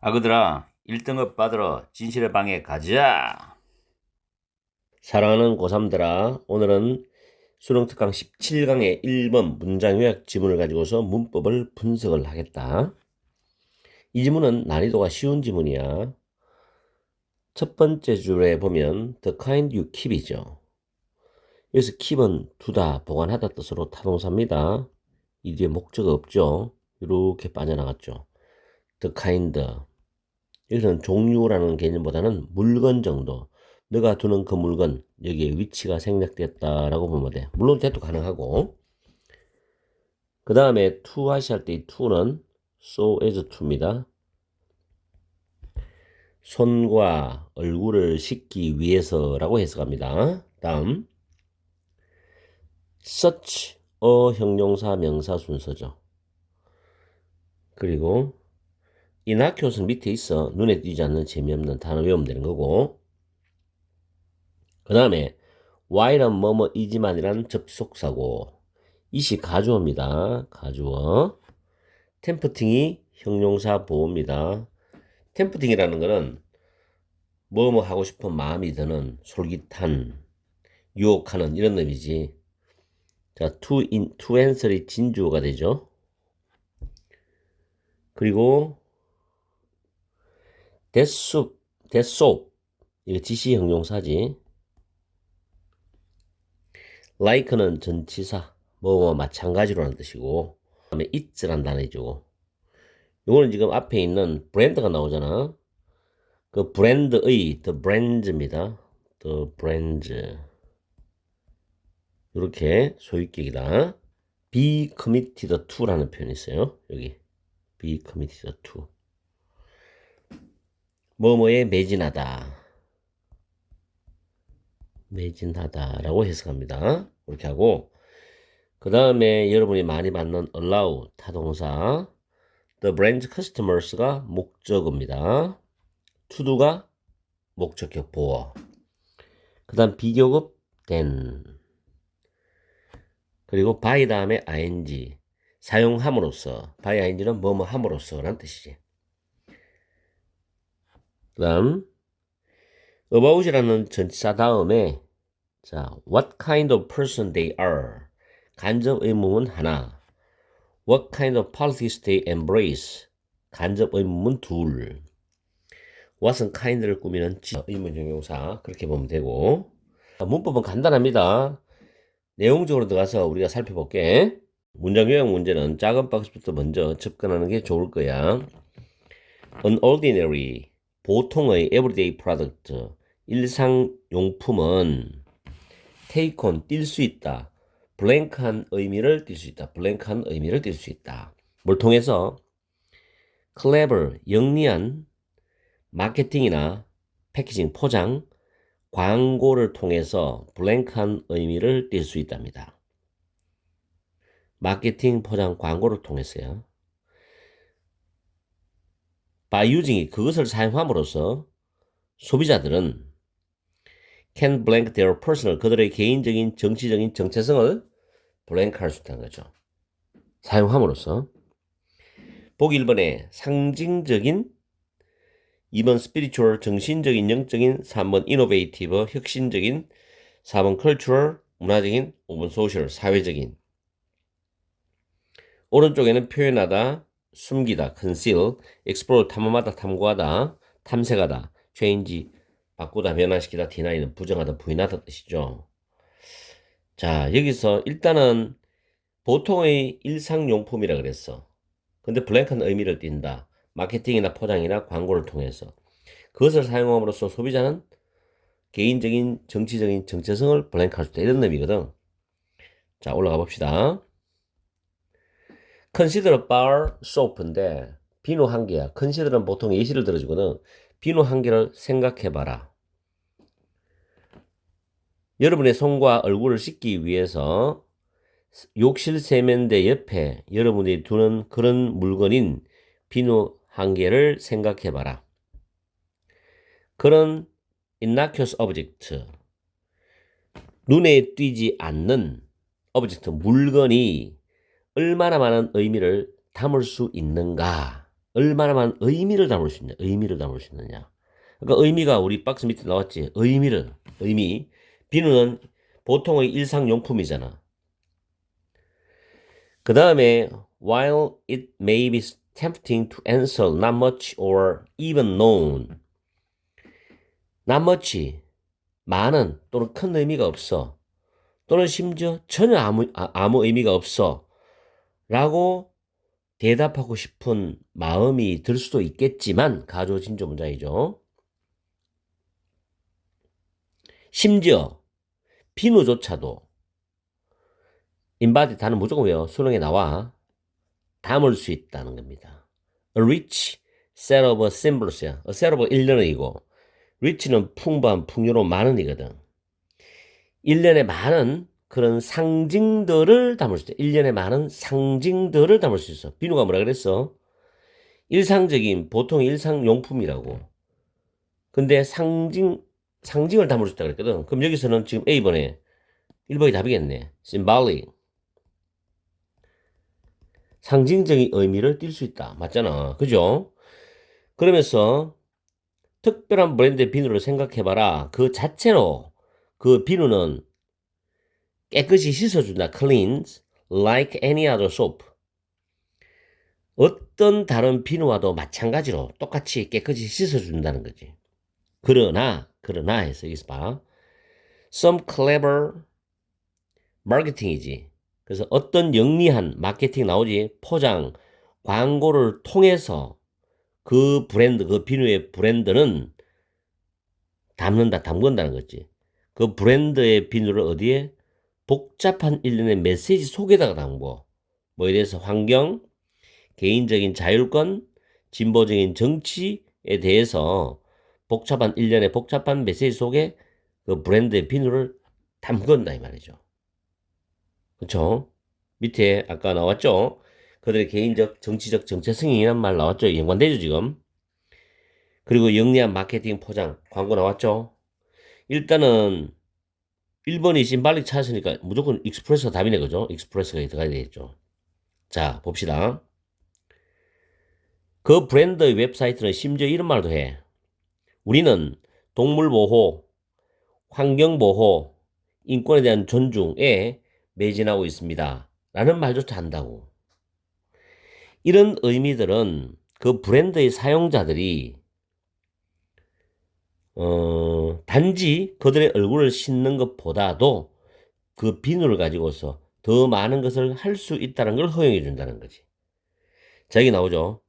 아그들아, 1등급 받으러 진실의 방에 가자. 사랑하는 고3들아, 오늘은 수능특강 17강의 1번 문장 요약 지문을 가지고서 문법을 분석을 하겠다. 이 지문은 난이도가 쉬운 지문이야. 첫 번째 줄에 보면 the kind you keep이죠. 여기서 keep은 두다, 보관하다 뜻으로 타동사입니다. 이 뒤에 목적어 없죠. 이렇게 빠져나갔죠. the kind. 여기서는 종류라는 개념보다는 물건 정도, 너가 두는 그 물건, 여기에 위치가 생략됐다라고 보면 돼. 물론 대도 가능하고. 그 다음에 to 하실 때 이 to는 so as to입니다. 손과 얼굴을 씻기 위해서라고 해석합니다. 다음 such a 형용사 명사 순서죠. 그리고 innocuous는 밑에 있어. 눈에 띄지 않는 재미없는 단어 외우면 되는 거고. 그 다음에 while은 뭐뭐이지만이란 접속사고, 이시 가주어입니다. 가주어. tempting이 형용사 보호입니다. tempting이라는 거는 뭐뭐 하고 싶은 마음이 드는, 솔깃한, 유혹하는 이런 의미지. 자, to answer이 진주어가 되죠. 그리고 that soap 이거 지시 형용사지. like는 전치사, 뭐뭐 마찬가지로라는 뜻이고, 그 다음에 it라는 단어이죠. 요거는 지금 앞에 있는 브랜드가 나오잖아. 그 브랜드의 the brands입니다. the brands. 이렇게 소유격이다. be committed to라는 표현이 있어요. 여기 be committed to. 뭐뭐에 매진하다라고 해석합니다. 이렇게 하고, 그 다음에 여러분이 많이 받는 allow 타동사, the brand customers가 목적어입니다. to도가 목적격 보어. 그 다음 비교급 then. 그리고 by 다음에 ing. 사용함으로써. by ing는 뭐뭐 함으로써 라는 뜻이지. 그 다음 about이라는 전치사 다음에 자, what kind of person they are. 간접 의문문 하나. What kind of politics they embrace. 간접 의문문 둘. What은 kind를 꾸미는 의문 형용사, 그렇게 보면 되고. 문법은 간단합니다. 내용적으로 들어가서 우리가 살펴볼게. 문장 요약 문제는 작은 박스부터 먼저 접근하는 게 좋을 거야. An ordinary, 보통의 everyday product, 일상용품은 take on, 띌 수 있다. blank한 의미를 띌 수 있다. blank한 의미를 띌 수 있다. 뭘 통해서? clever, 영리한 마케팅이나 패키징, 포장, 광고를 통해서 blank한 의미를 띌 수 있답니다. 마케팅, 포장, 광고를 통해서요. by using이 그것을 사용함으로써 소비자들은 can blank their personal, 그들의 개인적인 정치적인 정체성을 blank할 수 있다는 거죠. 사용함으로써. 보기 1번에 상징적인, 2번 spiritual, 정신적인, 영적인, 3번 innovative, 혁신적인, 4번 cultural, 문화적인, 5번 social, 사회적인. 오른쪽에는 표현하다, 숨기다, conceal, explore, 탐험하다, 탐구하다, 탐색하다, change, 바꾸다, 변화시키다, deni는 부정하다, 부인하다 뜻이죠. 자, 여기서 일단은 보통의 일상용품이라 그랬어. 근데 블랭크한 의미를 띈다. 마케팅이나 포장이나 광고를 통해서. 그것을 사용함으로써 소비자는 개인적인 정치적인 정체성을 블랭크할 수 있다. 이런 의미거든. 자, 올라가 봅시다. consider bar soap인데 비누 한 개야. consider은 보통 예시를 들어주거든. 비누 한 개를 생각해봐라. 여러분의 손과 얼굴을 씻기 위해서 욕실 세면대 옆에 여러분이 두는 그런 물건인 비누 한 개를 생각해봐라. 그런 innocuous object, 눈에 띄지 않는 오브젝트, 물건이 얼마나 많은 의미를 담을 수 있는가. 얼마나만 의미를 담을 수 있냐. 의미를 담을 수 있느냐. 그러니까 의미가 우리 박스 밑에 나왔지. 의미. 비누는 보통의 일상용품이잖아. 그 다음에 while it may be tempting to answer not much or even known. not much, 많은 또는 큰 의미가 없어. 또는 심지어 전혀 아무 의미가 없어. 라고 대답하고 싶은 마음이 들 수도 있겠지만 가조진조 문장이죠. 심지어 비누조차도 embody 단어 무조건 외워. 수능에 나와. 담을 수 있다는 겁니다. A rich set of symbols야. A set of 1년이고 rich는 풍부한, 풍요로운, 많은이거든. 1년에 많은 그런 상징들을 담을 수 있다. 1년에 많은 상징들을 담을 수 있어. 비누가 뭐라 그랬어? 일상적인, 보통 일상용품이라고. 근데 상징을 담을 수 있다 그랬거든. 그럼 여기서는 지금 A번에 1번이 답이겠네. symbolic. 상징적인 의미를 띌 수 있다. 맞잖아. 그죠? 그러면서 특별한 브랜드의 비누를 생각해봐라. 그 자체로 그 비누는 깨끗이 씻어준다. cleans like any other soap. 어떤 다른 비누와도 마찬가지로 똑같이 깨끗이 씻어준다는 거지. 그러나 해서 여기서 봐. Some clever marketing이지. 그래서 어떤 영리한 마케팅 나오지. 포장, 광고를 통해서 그 브랜드, 그 비누의 브랜드는 담근다는 거지. 그 브랜드의 비누를 어디에? 복잡한 일련의 메시지 속에다가 담고, 뭐에 대해서 환경, 개인적인 자율권, 진보적인 정치에 대해서 복잡한 일련의 복잡한 메시지 속에 그 브랜드의 비누를 담근다 이 말이죠. 그렇죠? 밑에 아까 나왔죠? 그들의 개인적, 정치적 정체성이란 말 나왔죠? 연관되죠 지금? 그리고 영리한 마케팅 포장, 광고 나왔죠? 일단은 1번이 심발릭 찾았으니까 무조건 익스프레스가 답이네, 그죠? 익스프레스가 들어가야 되겠죠. 자, 봅시다. 그 브랜드의 웹사이트는 심지어 이런 말도 해. 우리는 동물보호, 환경보호, 인권에 대한 존중에 매진하고 있습니다. 라는 말조차 한다고. 이런 의미들은 그 브랜드의 사용자들이 단지 그들의 얼굴을 씻는 것보다도 그 비누를 가지고서 더 많은 것을 할 수 있다는 걸 허용해 준다는 거지. 자, 여기 나오죠.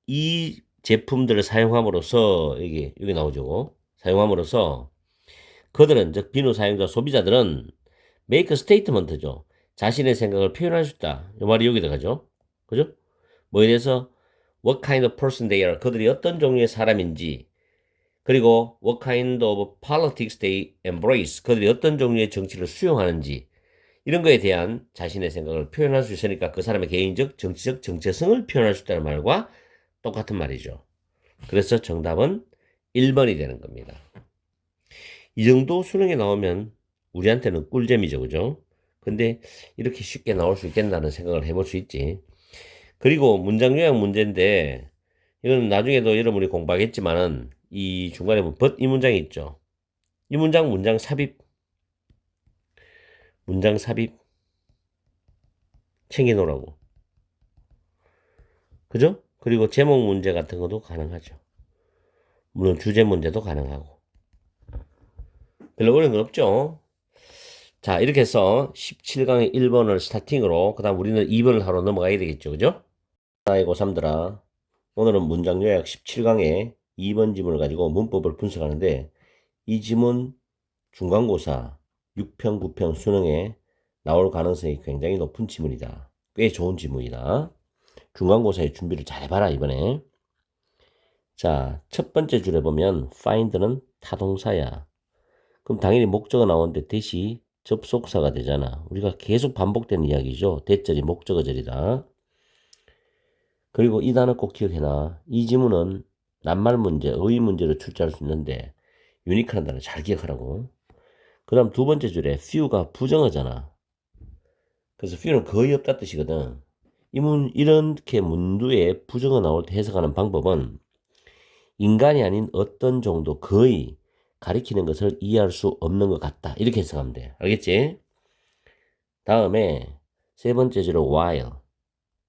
이 제품들을 사용함으로써, 여기 나오죠. 사용함으로써 그들은, 즉 비누 사용자 소비자들은 make a statement죠. 자신의 생각을 표현할 수 있다. 이 말이 여기 들어가죠. 그죠? 뭐에 대해서 what kind of person they are. 그들이 어떤 종류의 사람인지, 그리고 what kind of politics they embrace. 그들이 어떤 종류의 정치를 수용하는지, 이런 거에 대한 자신의 생각을 표현할 수 있으니까 그 사람의 개인적, 정치적 정체성을 표현할 수 있다는 말과 똑같은 말이죠. 그래서 정답은 1번이 되는 겁니다. 이 정도 수능에 나오면 우리한테는 꿀잼이죠, 그죠? 근데 이렇게 쉽게 나올 수 있겠다는 생각을 해볼 수 있지. 그리고 문장 요약 문제인데, 이건 나중에도 여러분이 공부하겠지만은, 이 중간에 보면 but 이 문장이 있죠. 이 문장 삽입. 문장 삽입. 챙겨놓으라고. 그죠? 그리고 제목 문제 같은 것도 가능하죠. 물론 주제 문제도 가능하고. 별로 어려운 건 없죠. 자, 이렇게 해서 17강의 1번을 스타팅으로, 그 다음 우리는 2번을 하러 넘어가야 되겠죠. 그죠? 나의 고3들아, 오늘은 문장 요약 17강의 2번 지문을 가지고 문법을 분석하는데, 이 지문 중간고사 6평, 9평 수능에 나올 가능성이 굉장히 높은 지문이다. 꽤 좋은 지문이다. 중간고사의 준비를 잘 해봐라, 이번에. 자, 첫 번째 줄에 보면 find는 타동사야. 그럼 당연히 목적어 나오는데 대시 접속사가 되잖아. 우리가 계속 반복되는 이야기죠. 대절이 목적어절이다. 그리고 이 단어 꼭 기억해놔. 이 지문은 낱말 문제, 어휘 문제로 출제할 수 있는데 유니크한 단어 잘 기억하라고. 그 다음 두 번째 줄에 few가 부정어잖아. 그래서 few는 거의 없다 뜻이거든. 이렇게 문두에 부정어 나올 때 해석하는 방법은 인간이 아닌 어떤 정도 거의 가리키는 것을 이해할 수 없는 것 같다. 이렇게 해석하면 돼. 알겠지? 다음에 세 번째 주로 while.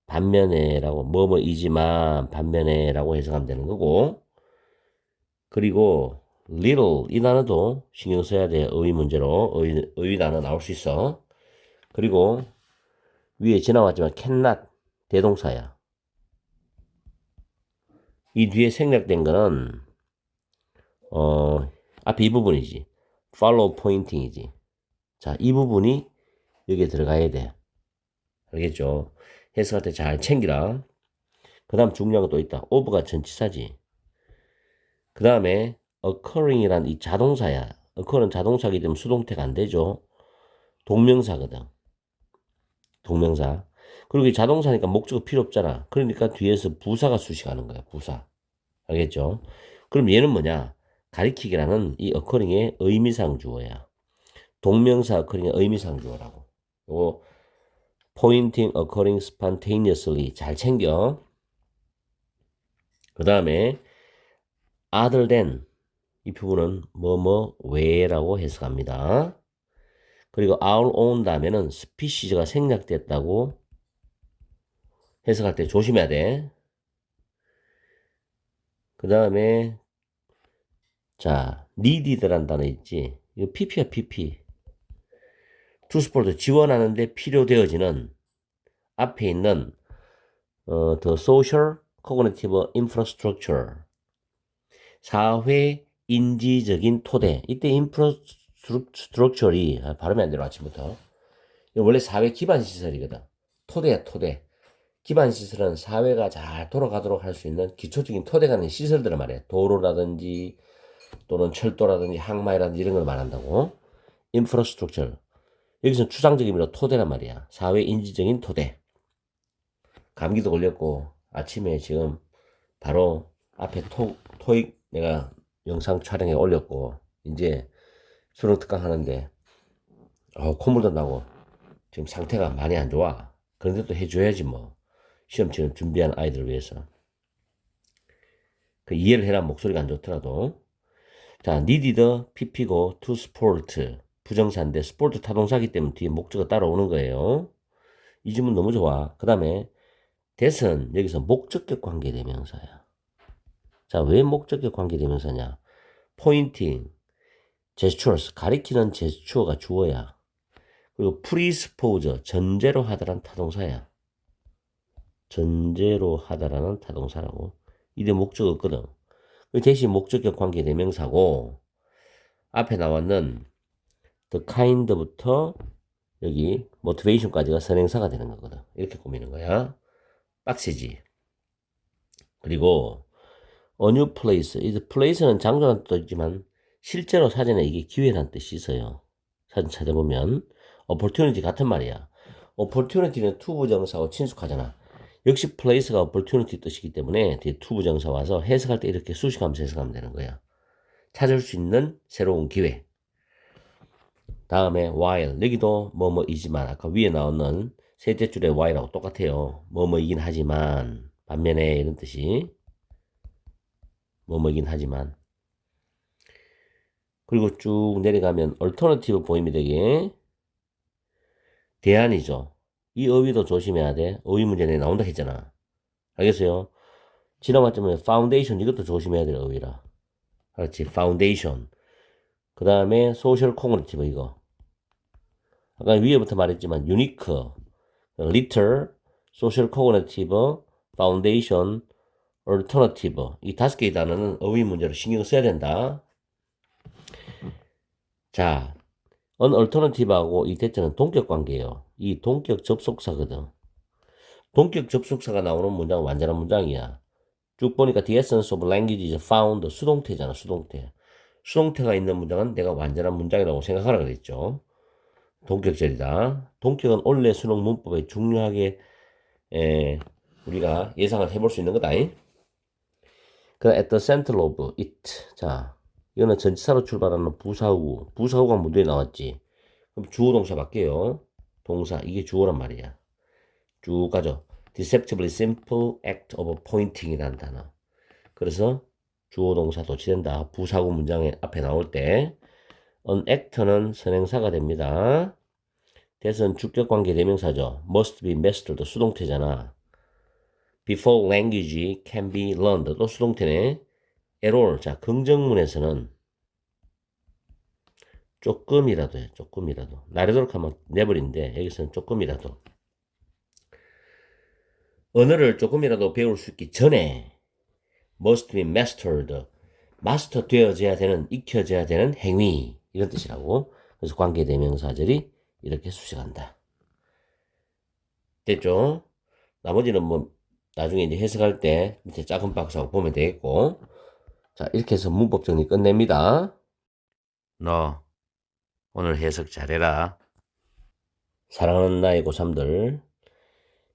반면에라고 뭐뭐이지만 반면에라고 해석하면 되는 거고, 그리고 little 이 단어도 신경 써야 돼. 어휘 문제로 어휘 단어 나올 수 있어. 그리고 위에 지나왔지만 cannot 대동사야. 이 뒤에 생략된 거는 앞에 이 부분이지. follow pointing이지. 자, 이 부분이 여기에 들어가야 돼. 알겠죠? 해석할 때 잘 챙기라. 그 다음 중요한 거 또 있다. over가 전치사지. 그 다음에 occurring이란 이 자동사야. occur은 자동사이기 때문에 수동태가 안 되죠. 동명사거든. 동명사. 그리고 이 자동사니까 목적어 필요 없잖아. 그러니까 뒤에서 부사가 수식하는 거야. 부사. 알겠죠? 그럼 얘는 뭐냐? 가리키기라는 이 occurring의 의미상 주어야. 동명사 occurring의 의미상 주어라고. 요거 pointing, occurring spontaneously 잘 챙겨. 그 다음에 other than 이 부분은 뭐뭐 외라고 해석합니다. 그리고 our own 다음에는 species가 생략됐다고 해석할 때 조심해야 돼. 그 다음에 자 needed란 단어 있지. 이거 pp야 pp. to support 지원하는데 필요되어지는 앞에 있는 the social cognitive infrastructure 사회 인지적인 토대. 이때 infrastructure이 발음이 안 되나 아침부터. 원래 사회 기반 시설이거든. 토대야 토대. 기반 시설은 사회가 잘 돌아가도록 할 수 있는 기초적인 토대가 있는 시설들을 말해. 도로라든지 또는 철도라든지 항만이라든지 이런 걸 말한다고. infrastructure. 여기서 추상적인 의미로 토대란 말이야. 사회 인지적인 토대. 감기도 걸렸고 아침에 지금 바로 앞에 토익 내가 영상 촬영해 올렸고 이제 수능 특강 하는데 콧물도 나고 지금 상태가 많이 안 좋아. 그런데도 해줘야지 뭐. 시험처럼 준비한 아이들을 위해서. 그 이해를 해라. 목소리가 안 좋더라도. 자, needed pp고 to support 부정사인데 support 타동사기 때문에 뒤에 목적어 따라오는 거예요. 이 질문 너무 좋아. 그 다음에 that은 여기서 목적격 관계대명사야. 자, 왜 목적격 관계대명사냐? pointing, gestures, 가리키는 제스처가 주어야. 그리고 presuppose, 전제로 하다란 타동사야. 전제로 하다라는 타동사라고. 이게 목적어 없거든. 대신 목적격 관계대명사고 앞에 나왔는 the kind부터 여기 motivation까지가 선행사가 되는 거거든. 이렇게 꾸미는 거야. 빡세지. 그리고 a new place. 이 place는 장소라는 뜻도 있지만 실제로 사전에 이게 기회라는 뜻이 있어요. 사전 찾아보면 opportunity 같은 말이야. opportunity는 투부정사하고 친숙하잖아. 역시 place가 opportunity 뜻이기 때문에 뒤에 투부정사 와서 해석할 때 이렇게 수식하면서 해석하면 되는 거야. 찾을 수 있는 새로운 기회. 다음에 while. 여기도 뭐뭐이지만 아까 위에 나오는 셋째 줄의 while하고 똑같아요. 뭐뭐이긴 하지만 반면에 이런 뜻이 뭐뭐이긴 하지만. 그리고 쭉 내려가면 alternative 보임이 되게 대안이죠. 이 어휘도 조심해야 돼. 어휘 문제 내에 나온다 했잖아. 알겠어요? 지나갔지만 foundation 이것도 조심해야 될 어휘라. 그렇지. foundation. 그 다음에 social cognitive 이거. 아까 위에부터 말했지만 unique, little, social cognitive, foundation, alternative 이 5개의 단어는 어휘 문제로 신경 써야 된다. 자, unalternative하고 이 대체는 동격 관계예요. 이 동격 접속사거든. 동격 접속사가 나오는 문장은 완전한 문장이야. 쭉 보니까 the essence of language is found 수동태잖아. 수동태. 수동태가 있는 문장은 내가 완전한 문장이라고 생각하라 그랬죠. 동격절이다. 동격은 원래 수능 문법에 중요하게 우리가 예상을 해볼 수 있는 거다. 그 at the center of it. 자, 이거는 전치사로 출발하는 부사구. 부사구가 문제에 나왔지. 그럼 주어 동사 바뀌어요. 동사 이게 주어란 말이야. 쭉 가죠. deceptively simple act of pointing이라는 단어. 그래서 주어 동사 도치된다. 부사구 문장에 앞에 나올 때 an actor는 선행사가 됩니다. that은 주격관계 대명사죠. must be mastered 수동태잖아. before language can be learned 또 수동태네. at all 자 긍정문에서는 조금이라도 해. 조금이라도. 나르도록 하면 never인데 여기서는 조금이라도. 언어를 조금이라도 배울 수 있기 전에 must be mastered 마스터 되어져야 되는 익혀져야 되는 행위 이런 뜻이라고. 그래서 관계대명사절이 이렇게 수식한다. 됐죠? 나머지는 뭐 나중에 이제 해석할 때 밑에 작은 박스하고 보면 되겠고. 자 이렇게 해서 문법 정리 끝냅니다. 너 오늘 해석 잘해라. 사랑하는 나의 고3들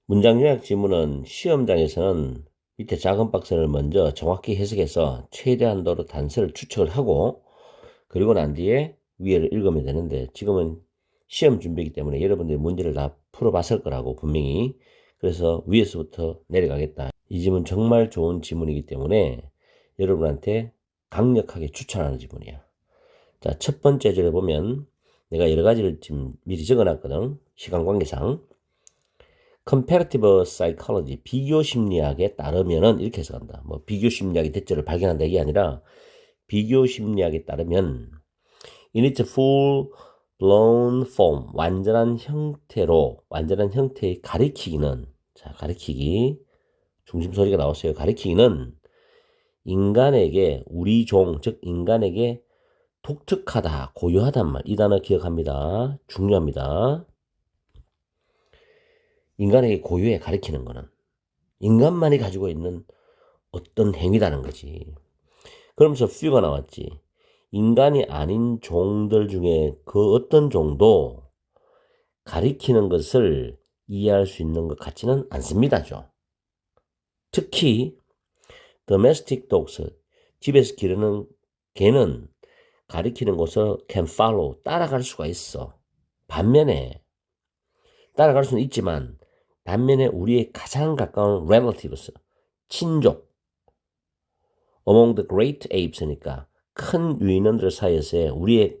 문장 요약 지문은 시험장에서는 밑에 작은 박스를 먼저 정확히 해석해서 최대한도로 단서를 추측을 하고 그리고 난 뒤에 위에를 읽으면 되는데 지금은 시험 준비이기 때문에 여러분들이 문제를 다 풀어봤을 거라고 분명히. 그래서 위에서부터 내려가겠다. 이 지문 정말 좋은 지문이기 때문에 여러분한테 강력하게 추천하는 지문이야. 자, 첫 번째 절에 보면 내가 여러 가지를 지금 미리 적어놨거든. 시간 관계상. Comparative Psychology, 비교 심리학에 따르면은 이렇게 해석한다. 뭐 비교 심리학의 대처를 발견한다 이게 아니라 비교 심리학에 따르면 in its full blown form, 완전한 형태의 가리키기는 자 가리키기 중심 소리가 나왔어요. 가리키기는 인간에게 우리 종 즉 인간에게 독특하다, 고유하단 말. 이 단어 기억합니다. 중요합니다. 인간에게 고유해 가리키는 거는 인간만이 가지고 있는 어떤 행위라는 거지. 그러면서 few가 나왔지. 인간이 아닌 종들 중에 그 어떤 종도 가리키는 것을 이해할 수 있는 것 같지는 않습니다죠. 특히 domestic dogs, 집에서 기르는 개는 가리키는 것을 can follow, 따라갈 수가 있어. 반면에 따라갈 수는 있지만 반면에 우리의 가장 가까운 relatives, 친족 among the great apes니까 큰 유인원들 사이에서의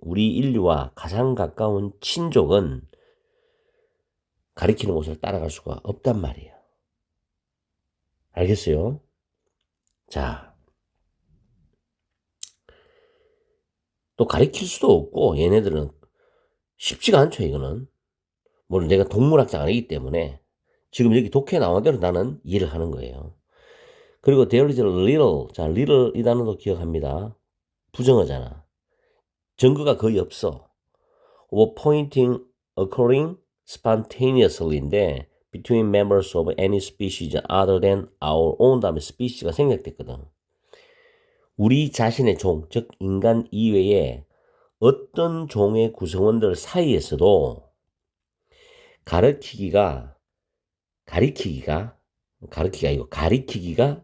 우리 인류와 가장 가까운 친족은 가리키는 곳을 따라갈 수가 없단 말이에요. 알겠어요? 자, 또 가리킬 수도 없고 얘네들은 쉽지가 않죠. 이거는 물론 내가 동물학자 아니기 때문에 지금 여기 독해 나온 대로 나는 이해를 하는 거예요. 그리고 there is little, 자 little 이 단어도 기억합니다. 부정어잖아. 증거가 거의 없어. of pointing occurring spontaneously인데 between members of any species other than our own 다음에 species가 생략됐거든. 우리 자신의 종, 즉 인간 이외에 어떤 종의 구성원들 사이에서도 가리키기가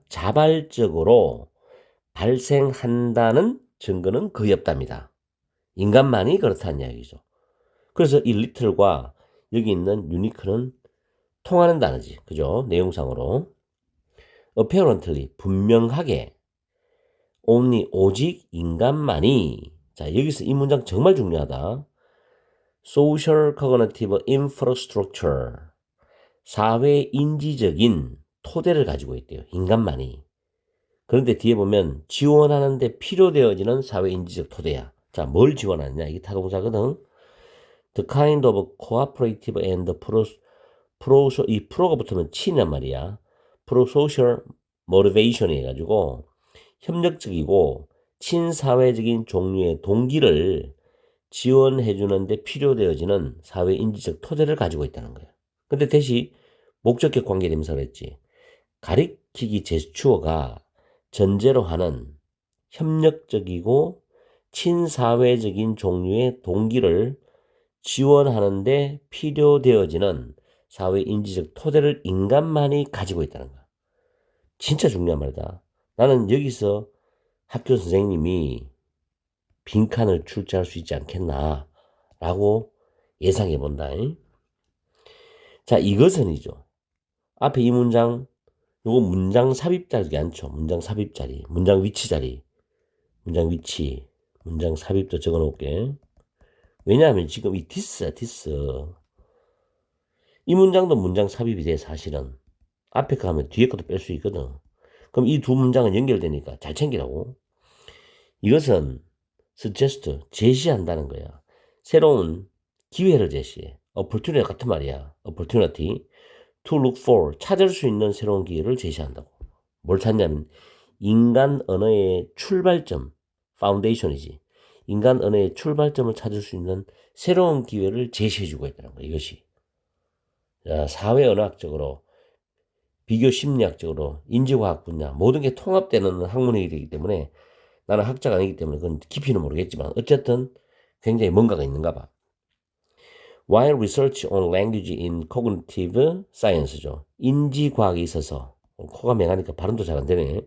자발적으로 발생한다는 증거는 거의 없답니다. 인간만이 그렇다는 이야기죠. 그래서 이 little과 여기 있는 unique는 통하는 단어지. 그죠? 내용상으로. apparently, 분명하게. only, 오직 인간만이. 자, 여기서 이 문장 정말 중요하다. social cognitive infrastructure. 사회 인지적인 토대를 가지고 있대요. 인간만이. 그런데 뒤에 보면 지원하는데 필요되어지는 사회 인지적 토대야. 자, 뭘 지원하느냐? 이게 타동사거든. The kind of cooperative and 이 프로가 붙으면 친이란 말이야. pro-social motivation 해가지고 협력적이고 친사회적인 종류의 동기를 지원해주는데 필요되어지는 사회인지적 토대를 가지고 있다는 거야. 근데 대신 목적격 관계대명사를 했지. 가리키기 제스처가 전제로 하는 협력적이고 친사회적인 종류의 동기를 지원하는데 필요되어지는 사회인지적 토대를 인간만이 가지고 있다는 거야. 진짜 중요한 말이다. 나는 여기서 학교 선생님이 빈칸을 출제할 수 있지 않겠나 라고 예상해 본다. 자, 이것은이죠. 앞에 이 문장, 요거 문장 삽입자리 않죠. 문장 삽입자리, 문장 위치자리, 문장 위치, 문장 삽입도 적어 놓을게. 왜냐하면 지금 이 디스야, 디스. 이 문장도 문장 삽입이 돼, 사실은. 앞에 거 하면 뒤에 것도 뺄 수 있거든. 그럼 이 두 문장은 연결되니까 잘 챙기라고. 이것은 suggest, 제시한다는 거야. 새로운 기회를 제시해. opportunity 같은 말이야. opportunity to look for, 찾을 수 있는 새로운 기회를 제시한다고. 뭘 찾냐면 인간 언어의 출발점, foundation이지. 인간 언어의 출발점을 찾을 수 있는 새로운 기회를 제시해주고 있다는 거야. 이것이. 자, 사회언어학적으로, 비교 심리학적으로, 인지과학 분야 모든 게 통합되는 학문이기 되기 때문에 나는 학자가 아니기 때문에 그건 깊이는 모르겠지만 어쨌든 굉장히 뭔가가 있는가 봐. While research on language in cognitive science죠. 인지과학에 있어서, 코가 맹하니까 발음도 잘 안 되네.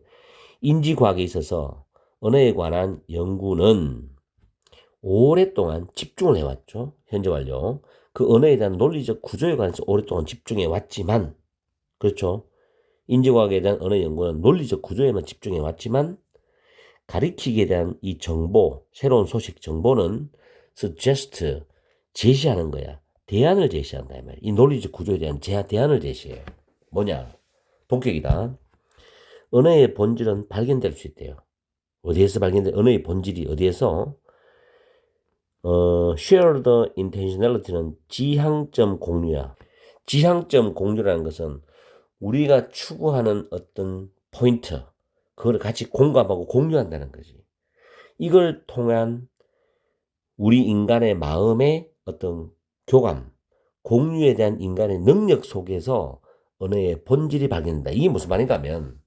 인지과학에 있어서 언어에 관한 연구는 오랫동안 집중을 해왔죠. 현재 완료. 그 언어에 대한 논리적 구조에 관해서 오랫동안 집중해 왔지만, 그렇죠. 인지과학에 대한 언어 연구는 논리적 구조에만 집중해 왔지만, 가리키기에 대한 이 정보, 새로운 소식 정보는 suggest, 제시하는 거야. 대안을 제시한다. 이 논리적 구조에 대한 대안을 제시해. 뭐냐? 본격이다. 언어의 본질은 발견될 수 있대요. 어디에서 발견돼? 언어의 본질이 어디에서? shared intentionality는 지향점 공유야. 지향점 공유라는 것은 우리가 추구하는 어떤 포인트, 그걸 같이 공감하고 공유한다는 거지. 이걸 통한 우리 인간의 마음의 어떤 교감, 공유에 대한 인간의 능력 속에서 언어의 본질이 발견된다. 이게 무슨 말인가 하면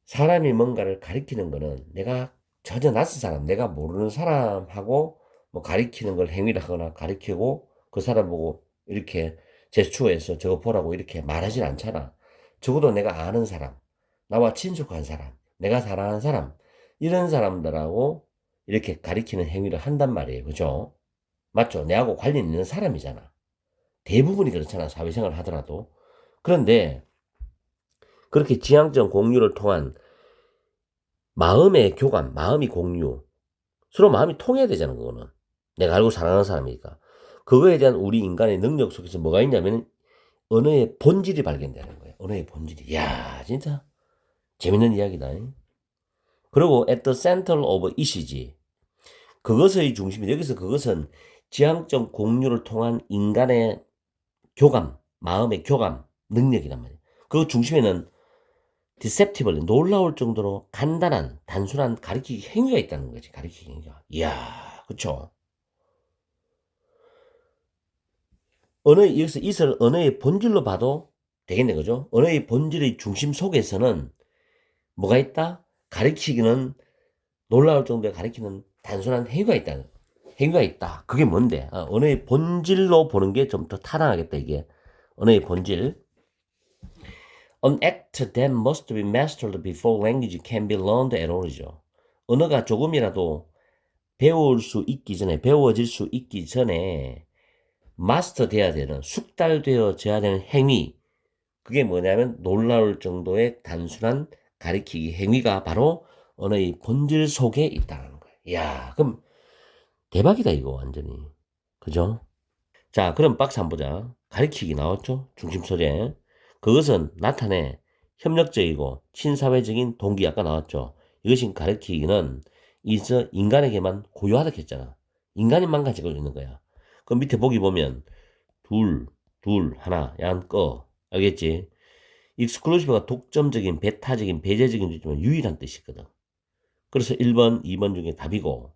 사람이 뭔가를 가리키는 거는 내가 전혀 낯선 사람, 내가 모르는 사람하고 뭐 가리키는 걸 행위를 하거나 가리키고 그 사람 보고 이렇게 제스처해서 저거 보라고 이렇게 말하진 않잖아. 적어도 내가 아는 사람, 나와 친숙한 사람, 내가 사랑하는 사람, 이런 사람들하고 이렇게 가리키는 행위를 한단 말이에요. 그죠? 맞죠? 내하고 관련 있는 사람이잖아. 대부분이 그렇잖아. 사회생활을 하더라도. 그런데 그렇게 지향적 공유를 통한 마음의 교감, 마음이 공유. 서로 마음이 통해야 되잖아, 그거는. 내가 알고 사랑하는 사람이니까. 그거에 대한 우리 인간의 능력 속에서 뭐가 있냐면 언어의 본질이 발견되는 거예요. 언어의 본질이. 이야, 진짜 재밌는 이야기다. 그리고 at the center of it이지. 그것의 중심이, 여기서 그것은 지향적 공유를 통한 인간의 교감, 마음의 교감 능력이란 말이에요. 그 중심에는 deceptible, 놀라울 정도로 간단한, 단순한 가리키기 행위가 있다는 거지. 가리키기 행위가. 이야, 그쵸? 여기서 이슬 언어의 본질로 봐도 되겠네, 그죠? 언어의 본질의 중심 속에서는 뭐가 있다? 가리키기는, 놀라울 정도에 가리키는 단순한 행위가 있다. 행위가 있다. 그게 뭔데? 언어의 본질로 보는 게 좀 더 타당하겠다, 이게. 언어의 본질. An act that must be mastered before language can be learned at all이죠. 언어가 조금이라도 배울 수 있기 전에, 배워질 수 있기 전에 마스터 돼야 되는, 숙달되어져야 되는 행위. 그게 뭐냐면 놀라울 정도의 단순한 가리키기 행위가 바로 언어의 본질 속에 있다는 거예요. 이야, 그럼 대박이다, 이거 완전히. 그죠? 자, 그럼 박스 한번 보자. 가리키기 나왔죠? 중심 소재. 그것은 나타내 협력적이고 친사회적인 동기, 아까 나왔죠? 이것이 가리키기는 이서 인간에게만 고유하다 했잖아. 인간인만 가지고 있는 거야. 그 밑에 보기 보면 둘, 하나, 양, 꺼. 알겠지? 익스클루시브가 독점적인, 배타적인, 배제적인 뜻이지만 유일한 뜻이거든. 그래서 1번, 2번 중에 답이고.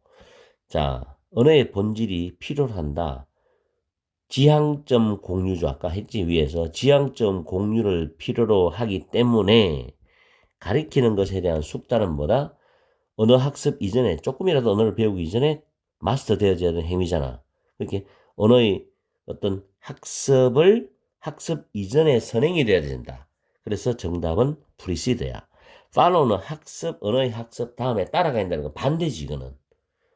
자, 언어의 본질이 필요로 한다. 지향점 공유죠. 아까 했지, 위에서. 지향점 공유를 필요로 하기 때문에 가리키는 것에 대한 숙달은 뭐다? 언어 학습 이전에, 조금이라도 언어를 배우기 이전에 마스터 되어져야 되는 행위잖아. 그렇게 언어의 어떤 학습 이전에 선행이 되어야 된다. 그래서 정답은 precede야. follow는 학습, 언어의 학습 다음에 따라가야 된다는 건 반대지, 이거는.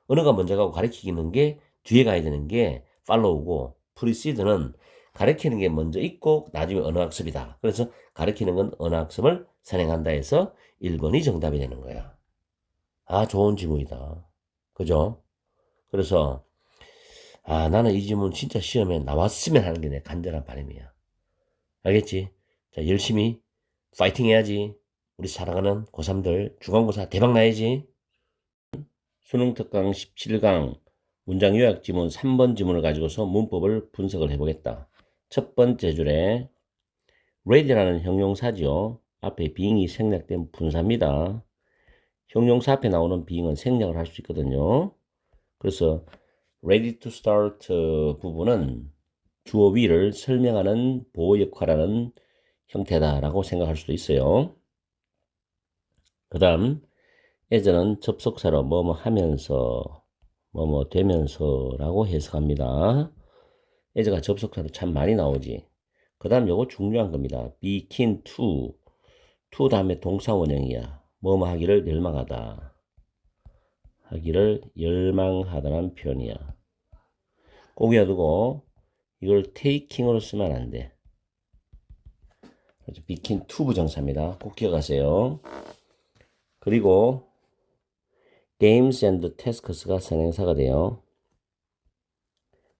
언어가 먼저 가고 가리키는 게 뒤에 가야 되는 게 follow고, precede는 가르치는 게 먼저 있고 나중에 언어학습이다. 그래서 가르치는 건 언어학습을 선행한다 해서 1번이 정답이 되는 거야. 아, 좋은 지문이다. 그죠? 그래서 나는 이 지문 진짜 시험에 나왔으면 하는 게 내 간절한 바람이야. 알겠지? 자, 열심히 파이팅 해야지. 우리 사랑하는 고3들 중간고사 대박 나야지. 수능 특강 17강 문장 요약 지문 3번 지문을 가지고서 문법을 분석을 해보겠다. 첫 번째 줄에 ready라는 형용사지요. 앞에 being이 생략된 분사입니다. 형용사 앞에 나오는 being은 생략을 할 수 있거든요. 그래서 ready to start 부분은 주어 위를 설명하는 보호 역할하는 형태다라고 생각할 수도 있어요. 그 다음 as는 접속사로 뭐뭐 하면서 뭐뭐 되면서라고 해석합니다. as가 접속사로 참 많이 나오지. 그 다음 요거 중요한 겁니다. be keen to 다음에 동사 원형이야. 뭐뭐 하기를 열망하다. 하기를 열망하다는 표현이야. 꼭 외워두고 이걸 taking으로 쓰면 안 돼. be keen to 부정사입니다. 꼭 기억하세요. 그리고 games and tasks가 선행사가 돼요.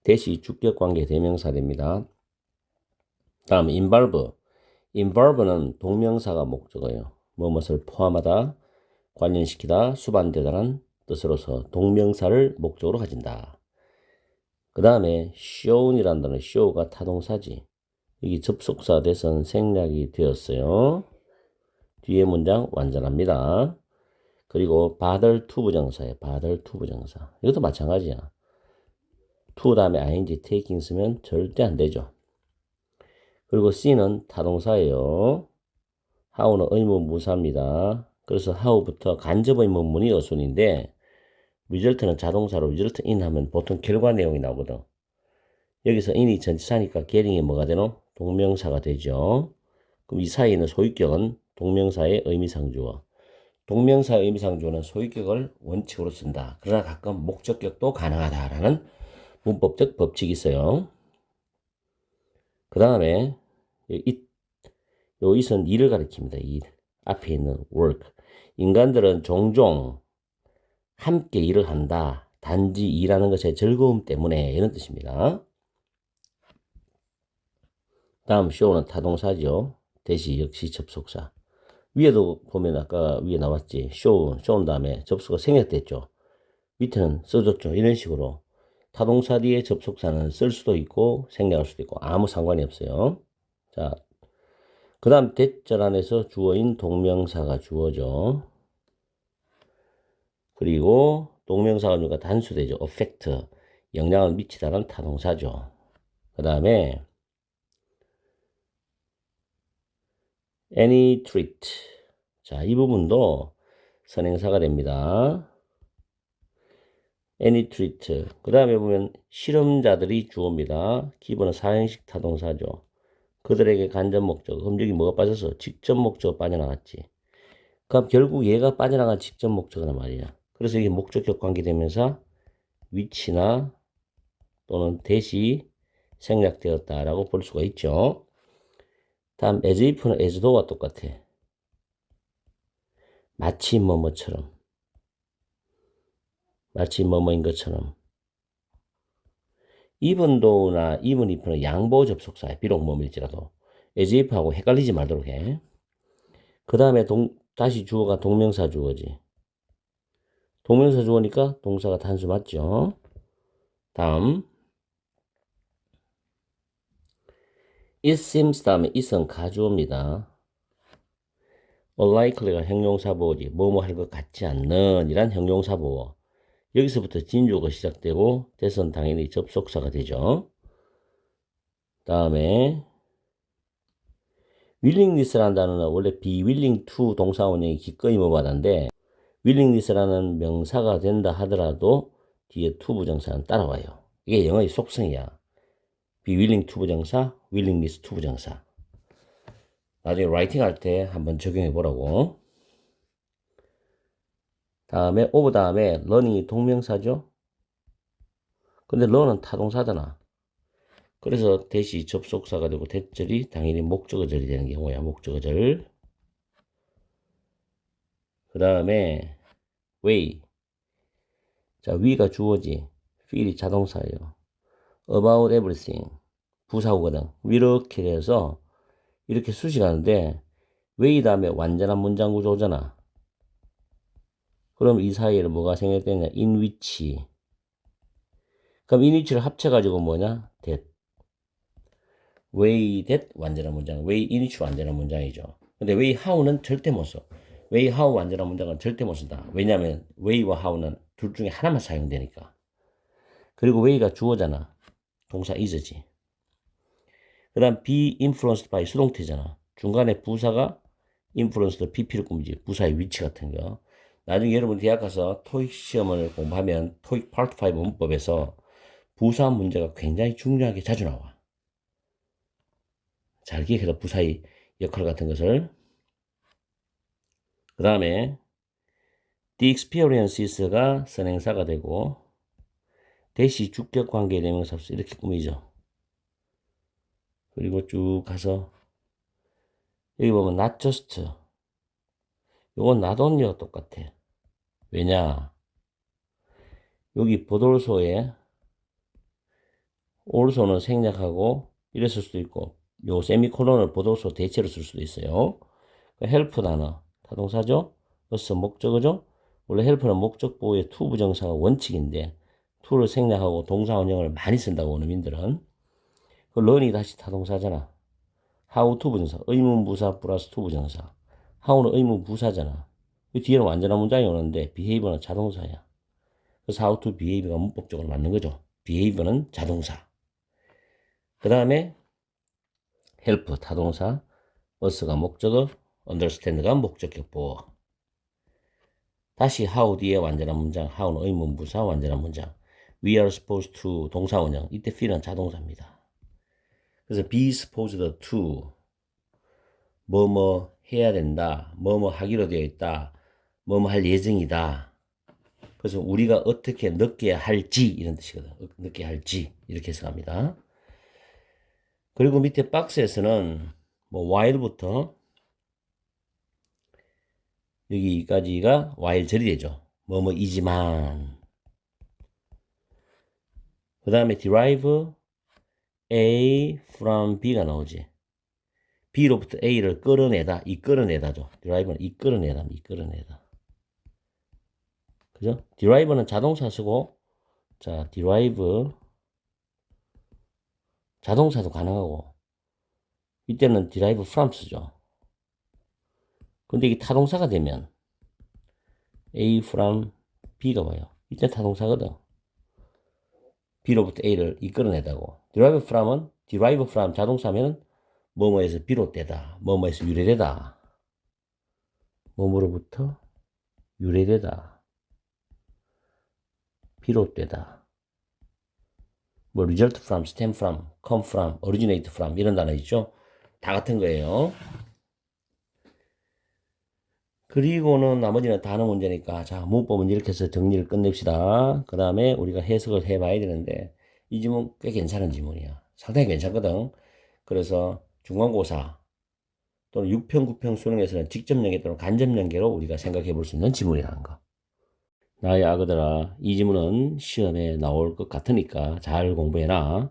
대시 주격관계 대명사 됩니다. 다음 involve는 동명사가 목적어예요. 무엇을 포함하다, 관련시키다, 수반되다는 뜻으로서 동명사를 목적으로 가진다. 그 다음에 shown이라는 단어, show가 타동사지. 여기 접속사 대선 생략이 되었어요. 뒤에 문장 완전합니다. 그리고 bother to 부정사예요. bother to 부정사. 이것도 마찬가지야. to 다음에 ing, taking 쓰면 절대 안 되죠. 그리고 C는 타동사예요. how는 의문부사입니다. 그래서 how부터 간접 의문문이 어순인데 result는 자동사로 result in 하면 보통 결과 내용이 나오거든. 여기서 in이 전치사니까 getting이 뭐가 되노? 동명사가 되죠. 그럼 이 사이에 소유격은 동명사의 의미상주어. 동명사의 의미상주어는 소유격을 원칙으로 쓴다. 그러나 가끔 목적격도 가능하다라는 문법적 법칙이 있어요. 그 다음에 요 it은 일을 가리킵니다. 일. 앞에 있는 work. 인간들은 종종 함께 일을 한다. 단지 일하는 것의 즐거움 때문에 이런 뜻입니다. 다음 show는 타동사죠. 대시 역시 접속사. 위에도 보면 아까 위에 나왔지. show는 다음에 접속사 생략됐죠. 밑에는 써줬죠. 이런 식으로 타동사 뒤에 접속사는 쓸 수도 있고 생략할 수도 있고 아무 상관이 없어요. 자, 그 다음 대절 안에서 주어인 동명사가 주어죠. 그리고 동명사가 누가 단수되죠. affect, 영향을 미치다는 타동사죠. 그 다음에 any treat. 자, 이 부분도 선행사가 됩니다. any treat. 그 다음에 보면 실험자들이 주어입니다. 기본은 사형식 타동사죠. 그들에게 간접 목적. 그럼 여기 뭐가 빠져서 직접 목적 빠져나갔지. 그럼 결국 얘가 빠져나간 직접 목적이란 말이야. 그래서 이게 목적격 관계되면서 위치나 또는 대시 생략되었다라고 볼 수가 있죠. 다음 as if는 as though와 똑같아. 마치 뭐뭐처럼. 마치 뭐뭐인 것처럼. even though나 even if는 양보 접속사야. 비록 뭐뭐일지라도. as if하고 헷갈리지 말도록 해. 그 다음에 다시 주어가 동명사 주어지. 동명사 주어니까 동사가 단수 맞죠. 다음 it seems 다음에 it은 가주어입니다. unlikely가 형용사 보어지. 뭐뭐 할 것 같지 않는 이란 형용사 보어. 여기서부터 진주어가 시작되고 대선 당연히 접속사가 되죠. 다음에 willingness라는 단어는 원래 be willing to 동사 원형이 기꺼이 뭐하다인데 willingness라는 명사가 된다 하더라도 뒤에 to 부정사는 따라와요. 이게 영어의 속성이야. be willing to 부정사, willingness to 부정사. 나중에 라이팅 할 때 한번 적용해 보라고. 다음에 over 다음에 learning이 동명사죠. 근데 learn은 타동사잖아. 그래서 대시 접속사가 되고 대절이 당연히 목적어절이 되는 경우야. 목적어절. 그 다음에 way. 자, 위가 주어지, feel이 자동사예요. about everything. 부사구거든. 이렇게 돼서 이렇게 수식하는데 way 다음에 완전한 문장 구조잖아. 그럼 이 사이에 뭐가 생략되냐? in which. 그럼 in which를 합쳐가지고 뭐냐? that. way that 완전한 문장. way in which 완전한 문장이죠. 근데 way how는 절대 못 써. way how 완전한 문장은 절대 못 쓴다. 왜냐하면 way와 how는 둘 중에 하나만 사용되니까. 그리고 way가 주어잖아. 동사 is지. 그 다음 be influenced by 수동태잖아. 중간에 부사가 influenced PP를 꾸미지. 부사의 위치 같은 거. 나중에 여러분 대학 가서 토익 시험을 공부하면 토익 파트 5 문법에서 부사 문제가 굉장히 중요하게 자주 나와. 잘 기억해서 부사의 역할 같은 것을. 그 다음에 the experiences가 선행사가 되고 대시 주격 관계 대명사수 이렇게 꾸미죠. 그리고 쭉 가서 여기 보면 not just. 요건 not only와 똑같아. 왜냐? 여기 보돌소에 올소는 생략하고 이랬을 수도 있고 요 세미콜론을 보돌소 대체로 쓸 수도 있어요. 헬프 단어 타동사죠. 어서 목적어죠. 원래 헬프는 목적 보호의 to 부정사가 원칙인데 to를 생략하고 동사 원형을 많이 쓴다고 원어민들은. 그 learn이 다시 타동사잖아. how to 부정사 의문부사 플러스 to 부정사. how는 의문부사잖아. 이 뒤에는 완전한 문장이 오는데 behavior는 자동사야. 그래서 how to behave가 문법적으로 맞는 거죠. behavior는 자동사. 그 다음에 help 타동사, us가 목적어, understand가 목적격 보어. 다시 how 뒤에 완전한 문장, how는 의문부사 완전한 문장. We are supposed to 동사 원형. 이때 feel은 자동사입니다. 그래서 be supposed to 뭐뭐 해야 된다, 뭐뭐 하기로 되어 있다, 뭐뭐 할 예정이다. 그래서 우리가 어떻게 느껴야 할지 이런 뜻이거든. 느껴야 할지 이렇게 해석합니다. 그리고 밑에 박스에서는 뭐 while부터 여기까지가 while 절이 되죠. 뭐뭐이지만. 그 다음에 derive A from B가 나오지. B로부터 A를 끌어내다. 이 끌어내다죠. derive는 이 끌어내다. 이 끌어내다. 그죠? derive는 자동사 쓰고, 자, derive 자동사도 가능하고, 이때는 derive from 쓰죠. 근데 이게 타동사가 되면 A from B가 와요. 이때 타동사거든. B로부터 A를 이끌어내다고. derive from 자동사면 뭐뭐에서 비롯되다. 뭐뭐에서 유래되다. 뭐뭐로부터 유래되다. 비롯되다. 뭐 result from, stem from, come from, originate from 이런 단어 있죠. 다 같은 거예요. 그리고는 나머지는 단어 문제니까 자 문법은 이렇게 해서 정리를 끝냅시다. 그 다음에 우리가 해석을 해봐야 되는데 이 지문 꽤 괜찮은 지문이야. 상당히 괜찮거든. 그래서 중간고사 또는 6평, 9평 수능에서는 직접 연계 또는 간접 연계로 우리가 생각해 볼 수 있는 지문이라는 거. 나의 아그들아, 이 지문은 시험에 나올 것 같으니까 잘 공부해라.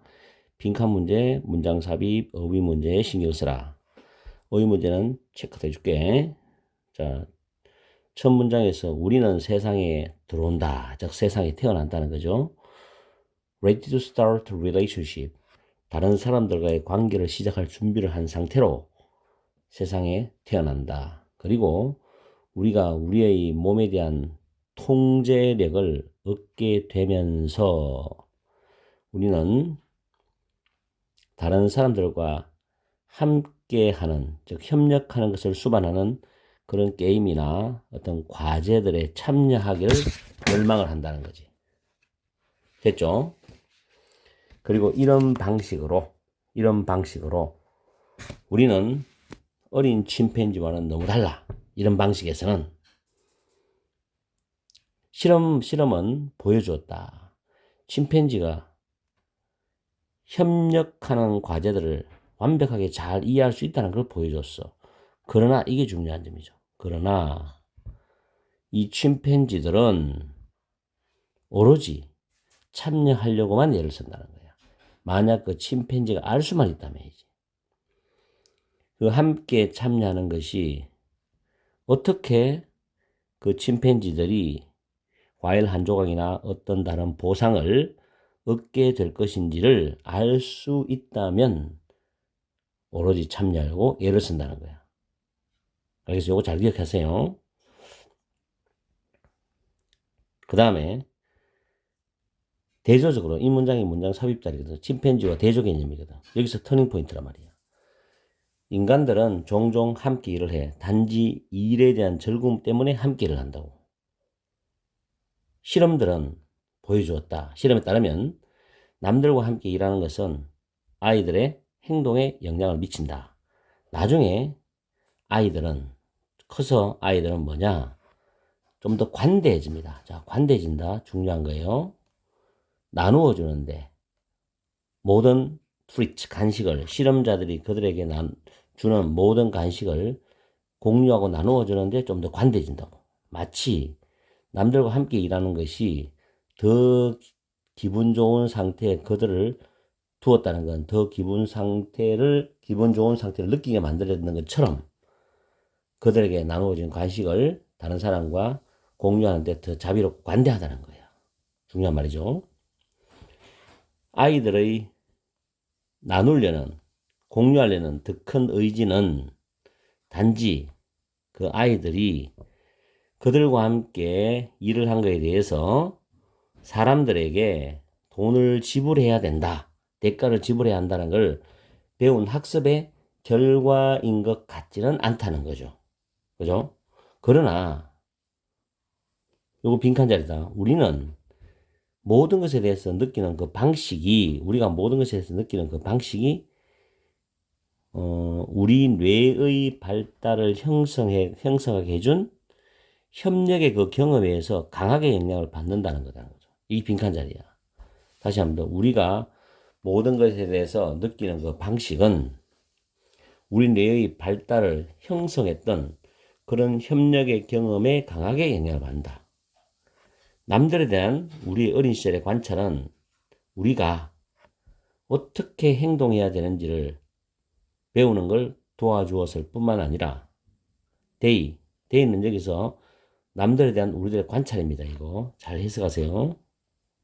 빈칸 문제, 문장 삽입, 어휘 문제에 신경 쓰라. 어휘 문제는 체크해 줄게. 자, 첫 문장에서 우리는 세상에 들어온다. 즉 세상에 태어난다는 거죠. Ready to start relationship. 다른 사람들과의 관계를 시작할 준비를 한 상태로 세상에 태어난다. 그리고 우리가 우리의 몸에 대한 통제력을 얻게 되면서 우리는 다른 사람들과 함께하는, 즉 협력하는 것을 수반하는 그런 게임이나 어떤 과제들에 참여하기를 열망을 한다는 거지. 됐죠? 그리고 이런 방식으로 우리는 어린 침팬지와는 너무 달라. 이런 방식에서는 실험은 보여주었다. 침팬지가 협력하는 과제들을 완벽하게 잘 이해할 수 있다는 걸 보여줬어. 그러나 이게 중요한 점이죠. 그러나 이 침팬지들은 오로지 참여하려고만 애를 쓴다는 거야. 만약 그 침팬지가 알 수만 있다면이지. 그 함께 참여하는 것이 어떻게 그 침팬지들이 과일 한 조각이나 어떤 다른 보상을 얻게 될 것인지를 알 수 있다면 오로지 참여하고 애를 쓴다는 거야. 그래서 요거 잘 기억하세요. 그 다음에 대조적으로 이 문장이 문장 삽입자리거든. 침팬지와 대조 개념이거든. 여기서 터닝 포인트란 말이야. 인간들은 종종 함께 일을 해. 단지 일에 대한 즐거움 때문에 함께 일을 한다고. 실험들은 보여주었다. 실험에 따르면 남들과 함께 일하는 것은 아이들의 행동에 영향을 미친다. 나중에 커서 아이들은 뭐냐? 좀 더 관대해집니다. 자, 관대해진다. 중요한 거예요. 나누어 주는데 모든 트리트, 간식을 실험자들이 그들에게 주는 모든 간식을 공유하고 나누어 주는데 좀 더 관대해진다고. 마치 남들과 함께 일하는 것이 더 기분 좋은 상태에 그들을 두었다는 건 더 기분 좋은 상태를 느끼게 만들어주는 것처럼 그들에게 나누어진 간식을 다른 사람과 공유하는데 더 자비롭고 관대하다는 거예요. 중요한 말이죠. 아이들의 공유하려는 더 큰 의지는 단지 그 아이들이 그들과 함께 일을 한 것에 대해서 사람들에게 돈을 지불해야 된다. 대가를 지불해야 한다는 걸 배운 학습의 결과인 것 같지는 않다는 거죠. 그죠? 그러나 요거 빈칸 자리다. 우리가 모든 것에 대해서 느끼는 그 방식이 우리 뇌의 발달을 형성하게 해준 협력의 그 경험에 의해서 강하게 영향을 받는다는 거죠. 이 빈칸 자리야. 다시 한번 더. 우리가 모든 것에 대해서 느끼는 그 방식은 우리 뇌의 발달을 형성했던 그런 협력의 경험에 강하게 영향을 받는다. 남들에 대한 우리의 어린 시절의 관찰은 우리가 어떻게 행동해야 되는지를 배우는 걸 도와주었을 뿐만 아니라 데이는 여기서 남들에 대한 우리들의 관찰입니다. 이거 잘 해석하세요.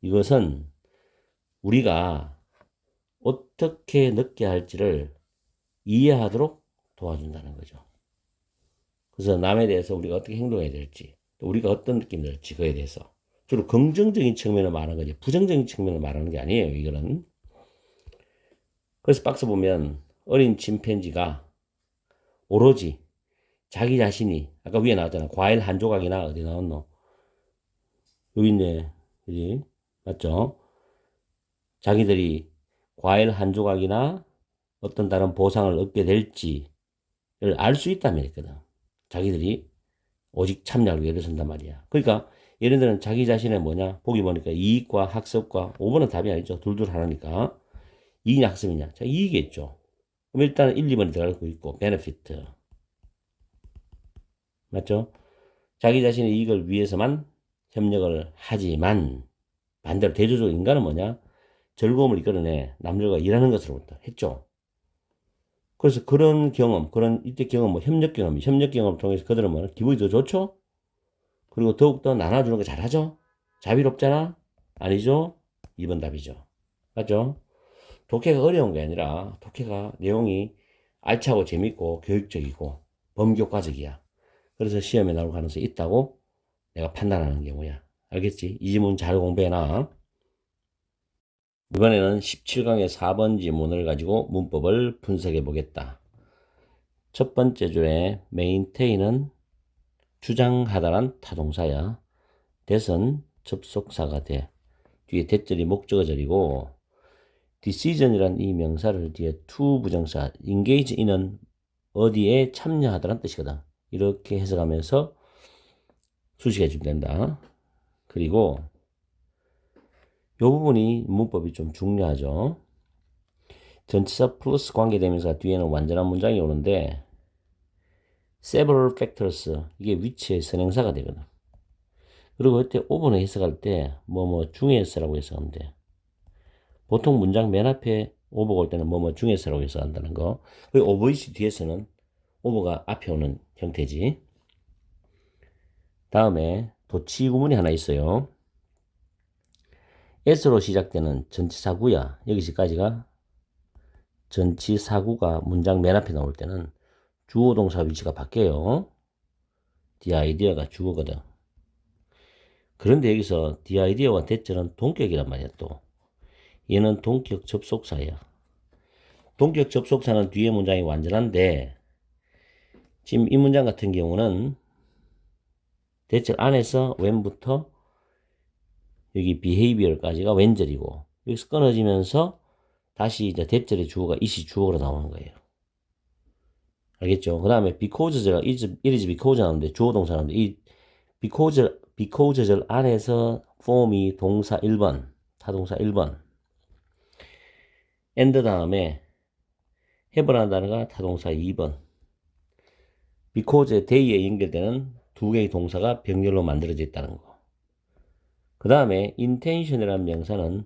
이것은 우리가 어떻게 느껴야 할지를 이해하도록 도와준다는 거죠. 그래서 남에 대해서 우리가 어떻게 행동해야 될지, 또 우리가 어떤 느낌이 들지 그에 대해서 주로 긍정적인 측면을 말하는 거지 부정적인 측면을 말하는 게 아니에요. 이거는. 그래서 박스 보면 어린 침팬지가 오로지 자기 자신이 아까 위에 나왔잖아. 과일 한 조각이나 어디 나왔노? 여기 있네. 그지? 맞죠? 자기들이 과일 한 조각이나 어떤 다른 보상을 얻게 될지를 알 수 있다면 했거든. 자기들이 오직 참여하기 위해 쓴단 말이야. 그러니까 얘네들은 자기 자신의 뭐냐? 보기 보니까 이익과 학습과 5번은 답이 아니죠. 둘둘 하나니까. 이익이냐 학습이냐? 자, 이익이겠죠. 그럼 일단 1, 2번이 들어가고 있고 베네피트. 맞죠? 자기 자신의 이익을 위해서만 협력을 하지만 반대로 대조적 인간은 뭐냐? 즐거움을 이끌어내 남들과 일하는 것으로부터 했죠. 그래서 그런 경험, 이때 경험, 협력 경험을 통해서 그들은 뭐 기분이 더 좋죠? 그리고 더욱더 나눠주는 거 잘하죠? 자비롭잖아? 아니죠? 2번 답이죠. 맞죠? 독해가 어려운 게 아니라 독해가 내용이 알차고 재밌고 교육적이고 범교과적이야. 그래서 시험에 나올 가능성이 있다고 내가 판단하는 경우야. 알겠지? 이 지문 잘 공부해놔. 이번에는 17강의 4번 지문을 가지고 문법을 분석해 보겠다. 첫 번째 줄에 maintain은 주장하다란 타동사야. that은 접속사가 돼. 뒤에 that절이 목적어절이고 decision이란 이 명사를 뒤에 to 부정사 engage in은 어디에 참여하다란 뜻이거든. 이렇게 해석하면서 수식해 주면 된다. 그리고 이 부분이 문법이 좀 중요하죠. 전치사 플러스 관계대명사 뒤에는 완전한 문장이 오는데 several factors 이게 위치의 선행사가 되거든. 그리고 이때 over는 해석할 때 뭐뭐 중에서라고 해석하면 돼. 보통 문장 맨 앞에 over가 올 때는 뭐뭐 중에서라고 해석한다는 거. 그리고 over이시 뒤에서는 over가 앞에 오는 형태지. 다음에 도치 구문이 하나 있어요. S로 시작되는 전치사구야. 여기서까지가 전치사구가 문장 맨 앞에 나올 때는 주어 동사 위치가 바뀌어요. the idea가 주어거든. 그런데 여기서 the idea와 대절은 동격이란 말이야 또. 얘는 동격 접속사야. 동격 접속사는 뒤에 문장이 완전한데 지금 이 문장 같은 경우는 대절 안에서 when부터 여기 behavior까지가 왼절이고 여기서 끊어지면서 다시 이제 대절의 주어가 it이 주어로 나오는 거예요. 알겠죠? 그 다음에 because절, it is because 나오는데 주어 동사 나오는데 이 because절 안에서 form이 동사 1번, 타동사 1번 and 다음에 have라는 단어가 타동사 2번 because day에 연결되는 두 개의 동사가 병렬로 만들어져 있다는 거. 그 다음에 intention이라는 명사는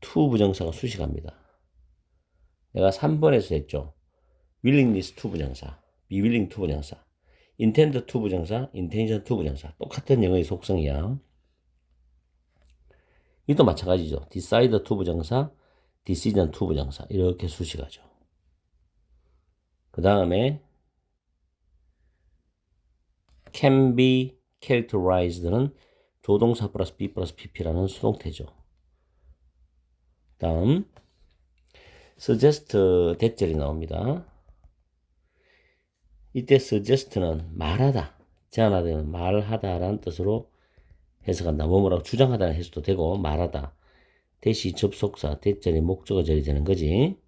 to 부정사가 수식합니다. 내가 3번에서 했죠. willingness to 부정사, be willing to 부정사, intend to 부정사, intention to 부정사. 똑같은 영어의 속성이야. 이도 마찬가지죠. decide to 부정사, decision to 부정사. 이렇게 수식하죠. 그 다음에 can be characterized는 조동사 플러스 be 플러스 pp라는 수동태죠. 다음 suggest 대절이 나옵니다. 이때 suggest는 말하다, 제안하다, 말하다라는 뜻으로 해석한다. 뭐뭐라고 주장하다는 해석도 되고 말하다. 대시 접속사, 대절이 목적어절이 되는 거지.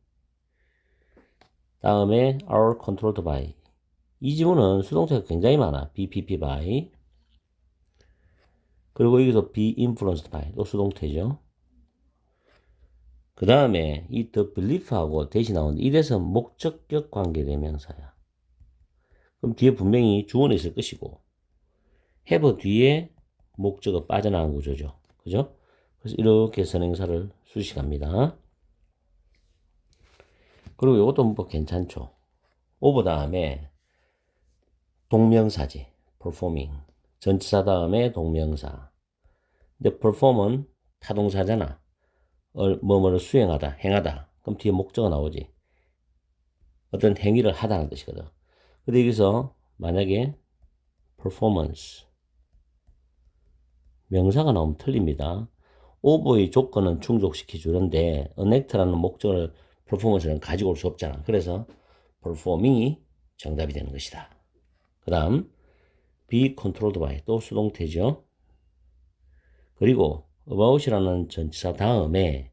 다음에 are controlled by. 이 지문은 수동태가 굉장히 많아. be, pp, by. 그리고 여기도 be influenced by. 또 수동태죠. 그 다음에 이 the belief하고 대시 나오는데 이래서 목적격 관계대명사야. 그럼 뒤에 분명히 주어는 있을 것이고 have 뒤에 목적어 빠져나간 구조죠. 그죠? 그래서 이렇게 선행사를 수식합니다. 그리고 이것도 문법 괜찮죠. over 다음에 동명사지. performing. 전치사 다음에 동명사. 근데 perform은 타동사잖아. 뭐뭐를 수행하다, 행하다. 그럼 뒤에 목적어 나오지. 어떤 행위를 하다는 뜻이거든. 근데 여기서 만약에 performance 명사가 나오면 틀립니다. over의 조건은 충족시켜 주는데 enact라는 목적을 performance는 가지고 올 수 없잖아. 그래서 performing이 정답이 되는 것이다. 그 다음 be controlled by 또 수동태죠. 그리고 about이라는 전치사 다음에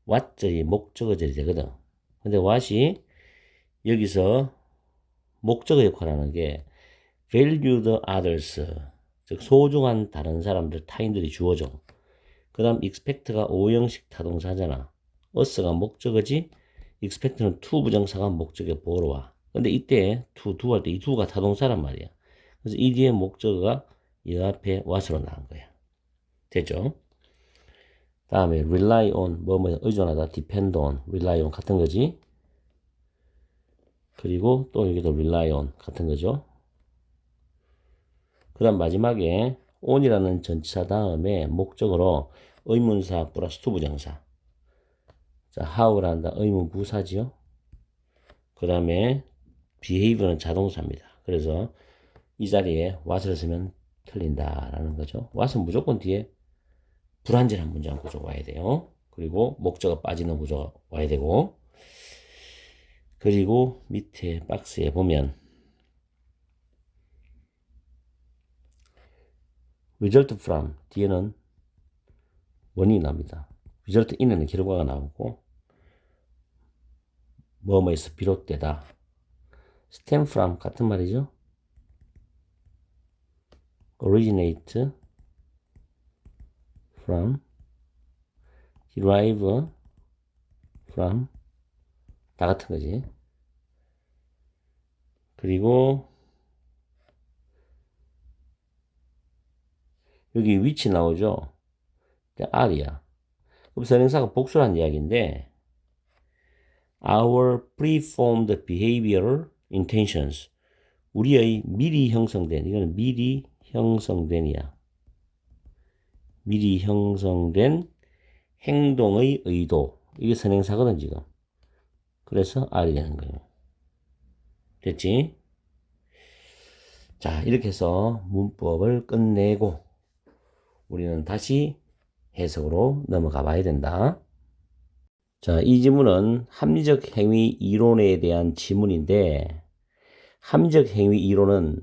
what절이 목적어절이 되거든. 근데 what이 여기서 목적어 역할을 하는 게 valued others 즉 소중한 다른 사람들 타인들이 주어져. 그 다음 expect가 오형식 타동사잖아. us가 목적어지 expect는 to 부정사가 목적에 보러 와. 근데 이때 to do 할 때 이 do가 타동사란 말이야. 그래서 이 뒤에 목적어가 이 앞에 what으로 나온 거야. 됐죠? 다음에 rely on 뭐뭐 의존하다 depend on rely on 같은 거지. 그리고 또 여기도 rely on 같은 거죠. 그 다음 마지막에 on이라는 전치사 다음에 목적으로 의문사 플러스 to 부정사. 자, how를 한다. 의문 부사지요. 그 다음에 behavior는 자동사입니다. 그래서 이 자리에 what을 쓰면 틀린다라는 거죠. what은 무조건 뒤에 불완전한 문장 구조가 와야 돼요. 그리고 목적어 빠지는 구조가 와야 되고 그리고 밑에 박스에 보면 result from 뒤에는 원인이 납니다. result in에는 결과가 나오고 뭐뭐에서 비롯되다. stem from 같은 말이죠. originate from, derive from, 다 같은 거지. 그리고 여기 위치 나오죠. R이야. 그럼 선행사가 복수란 이야기인데 our preformed behavioral intentions 우리의 미리 형성된 이거는 미리 형성된이야. 미리 형성된 행동의 의도 이게 선행사거든 지금. 그래서 R이 되는 거예요. 됐지? 자 이렇게 해서 문법을 끝내고 우리는 다시 해석으로 넘어가 봐야 된다. 자, 이 지문은 합리적 행위 이론에 대한 지문인데 합리적 행위 이론은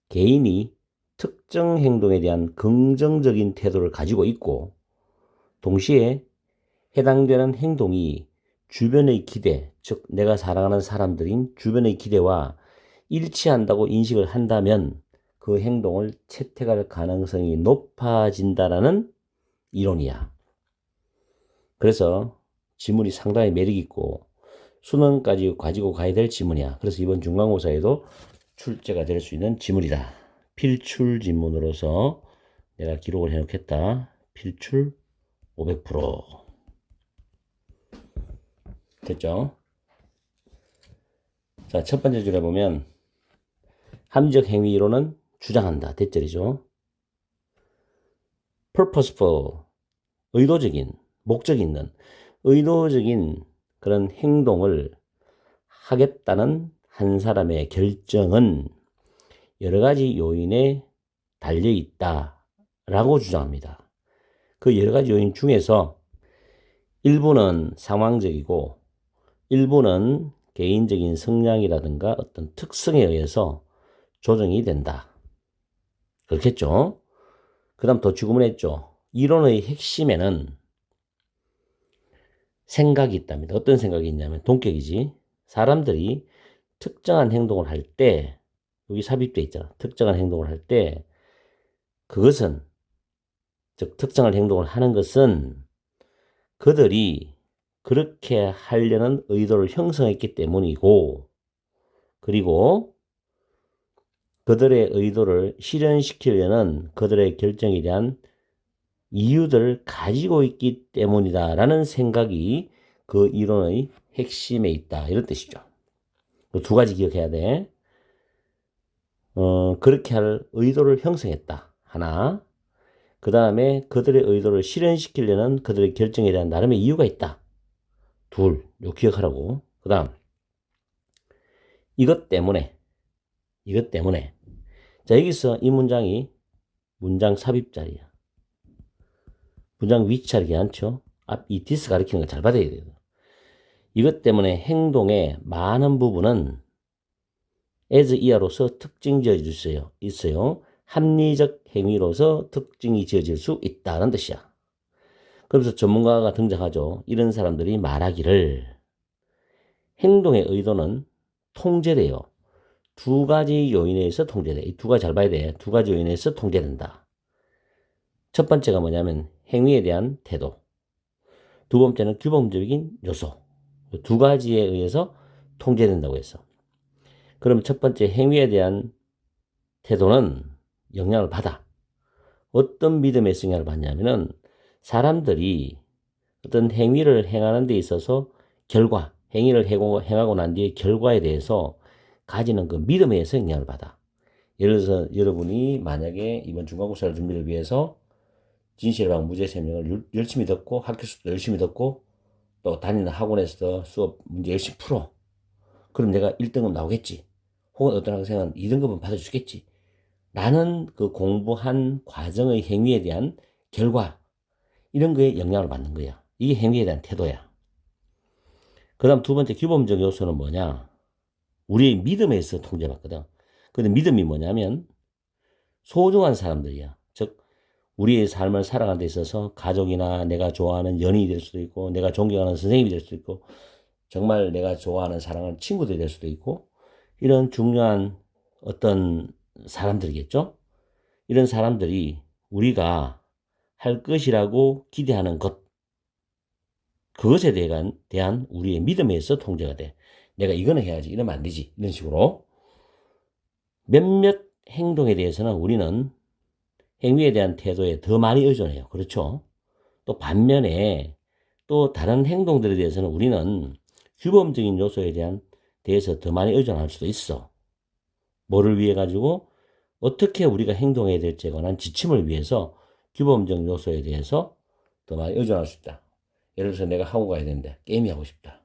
개인이 특정 행동에 대한 긍정적인 태도를 가지고 있고 동시에 해당되는 행동이 주변의 기대, 즉 내가 사랑하는 사람들인 주변의 기대와 일치한다고 인식을 한다면 그 행동을 채택할 가능성이 높아진다라는 이론이야. 그래서 지문이 상당히 매력있고 수능까지 가지고 가야 될 지문이야. 그래서 이번 중간고사에도 출제가 될 수 있는 지문이다. 필출 지문으로서 내가 기록을 해놓겠다. 필출 500%. 됐죠? 자, 첫 번째 줄에 보면 합리적 행위 이론은 주장한다. 대절이죠. purposeful, 의도적인, 목적이 있는 의도적인 그런 행동을 하겠다는 한 사람의 결정은 여러 가지 요인에 달려 있다라고 주장합니다. 그 여러 가지 요인 중에서 일부는 상황적이고 일부는 개인적인 성향이라든가 어떤 특성에 의해서 조정이 된다. 그렇겠죠? 그 다음 더 주구문했죠. 이론의 핵심에는 생각이 있답니다. 어떤 생각이 있냐면 동격이지. 사람들이 특정한 행동을 할 때 여기 삽입돼 있잖아. 특정한 행동을 할 때 그것은 즉 특정한 행동을 하는 것은 그들이 그렇게 하려는 의도를 형성했기 때문이고 그리고 그들의 의도를 실현시키려는 그들의 결정에 대한 이유들을 가지고 있기 때문이다라는 생각이 그 이론의 핵심에 있다. 이런 뜻이죠. 두 가지 기억해야 돼. 그렇게 할 의도를 형성했다. 하나. 그 다음에 그들의 의도를 실현시키려는 그들의 결정에 대한 나름의 이유가 있다. 둘. 요 기억하라고. 그 다음. 이것 때문에. 자, 여기서 이 문장이 문장 삽입자리야. 문장 위치하기 않죠? 이 디스 가리키는 거 잘 받아야 돼요. 이것 때문에 행동의 많은 부분은 as 이하로서 특징 지어질 수 있어요. 합리적 행위로서 특징이 지어질 수 있다는 뜻이야. 그래서 전문가가 등장하죠. 이런 사람들이 말하기를 행동의 의도는 통제돼요. 두 가지 요인에 의해서 통제돼. 이 두 가지 잘 봐야 돼. 두 가지 요인에 의해서 통제된다. 첫 번째가 뭐냐면 행위에 대한 태도. 두 번째는 규범적인 요소. 두 가지에 의해서 통제된다고 했어. 그럼 첫 번째 행위에 대한 태도는 영향을 받아. 어떤 믿음에서 영향을 받냐면은 사람들이 어떤 행위를 행하는 데 있어서 행위를 행하고 난 뒤에 결과에 대해서 가지는 그 믿음에 의해서 영향을 받아. 예를 들어서 여러분이 만약에 이번 중간고사를 준비를 위해서 진실방 무죄 설명을 열심히 듣고 학교 수업도 열심히 듣고 또 다니는 학원에서도 수업 문제 열심히 풀어. 그럼 내가 1등급 나오겠지. 혹은 어떤 학생은 2등급은 받아주겠지. 나는 그 공부한 과정의 행위에 대한 결과 이런 거에 영향을 받는 거야. 이게 행위에 대한 태도야. 그 다음 두 번째 규범적 요소는 뭐냐? 우리의 믿음에 있어 통제받거든. 근데 믿음이 뭐냐면 소중한 사람들이야. 즉 우리의 삶을 살아가는 데 있어서 가족이나 내가 좋아하는 연인이 될 수도 있고 내가 존경하는 선생님이 될 수도 있고 정말 내가 좋아하는 사랑하는 친구들이 될 수도 있고 이런 중요한 어떤 사람들이겠죠. 이런 사람들이 우리가 할 것이라고 기대하는 것 그것에 대한 우리의 믿음에 서 통제가 돼. 내가 이거는 해야지. 이러면 안 되지. 이런 식으로. 몇몇 행동에 대해서는 우리는 행위에 대한 태도에 더 많이 의존해요. 그렇죠? 또 반면에 또 다른 행동들에 대해서는 우리는 규범적인 요소에 대해서 더 많이 의존할 수도 있어. 뭐를 위해 가지고 어떻게 우리가 행동해야 될지에 관한 지침을 위해서 규범적 요소에 대해서 더 많이 의존할 수 있다. 예를 들어서 내가 학원 가야 되는데 게임이 하고 싶다.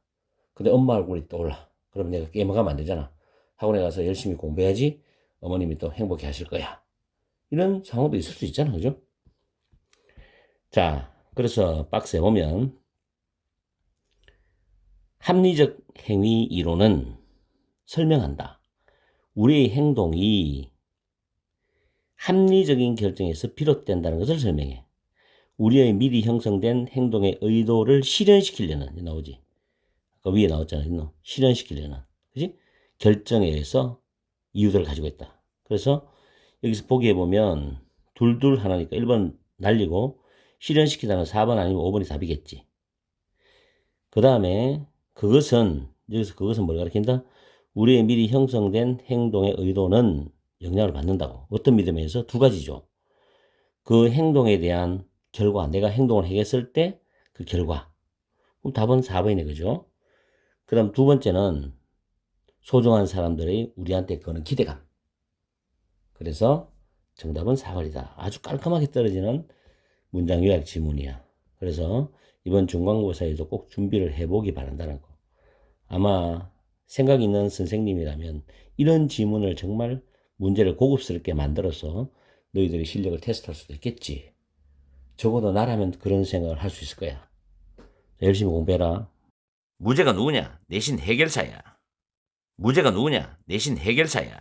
근데 엄마 얼굴이 떠올라. 그러면 내가 게임을 가면 안 되잖아. 학원에 가서 열심히 공부해야지 어머님이 또 행복해 하실 거야. 이런 상황도 있을 수 있잖아. 그죠? 자, 그래서 박스에 보면 합리적 행위 이론은 설명한다. 우리의 행동이 합리적인 결정에서 비롯된다는 것을 설명해. 우리의 미리 형성된 행동의 의도를 실현시키려는, 나오지. 아까 위에 나왔잖아. 실현시키려는. 그지? 결정에 의해서 이유들을 가지고 있다. 그래서 여기서 보기에 보면 둘둘 하나니까 1번 날리고 실현시키다는 4번 아니면 5번이 답이겠지. 그 다음에 여기서 그것은 뭘 가리킨다? 우리의 미리 형성된 행동의 의도는 영향을 받는다고. 어떤 믿음에 의해서? 두 가지죠. 그 행동에 대한 결과, 내가 행동을 해했을 때 그 결과. 그럼 답은 4번이네, 그죠? 그 다음 두 번째는 소중한 사람들의 우리한테 거는 기대감. 그래서 정답은 4번이다. 아주 깔끔하게 떨어지는 문장 요약 지문이야. 그래서 이번 중간고사에도 꼭 준비를 해보기 바란다는 거. 아마 생각 있는 선생님이라면 이런 지문을 정말 문제를 고급스럽게 만들어서 너희들의 실력을 테스트할 수도 있겠지. 적어도 나라면 그런 생각을 할 수 있을 거야. 열심히 공부해라. 무죄가 누구냐? 내신 해결사야. 무죄가 누구냐? 내신 해결사야.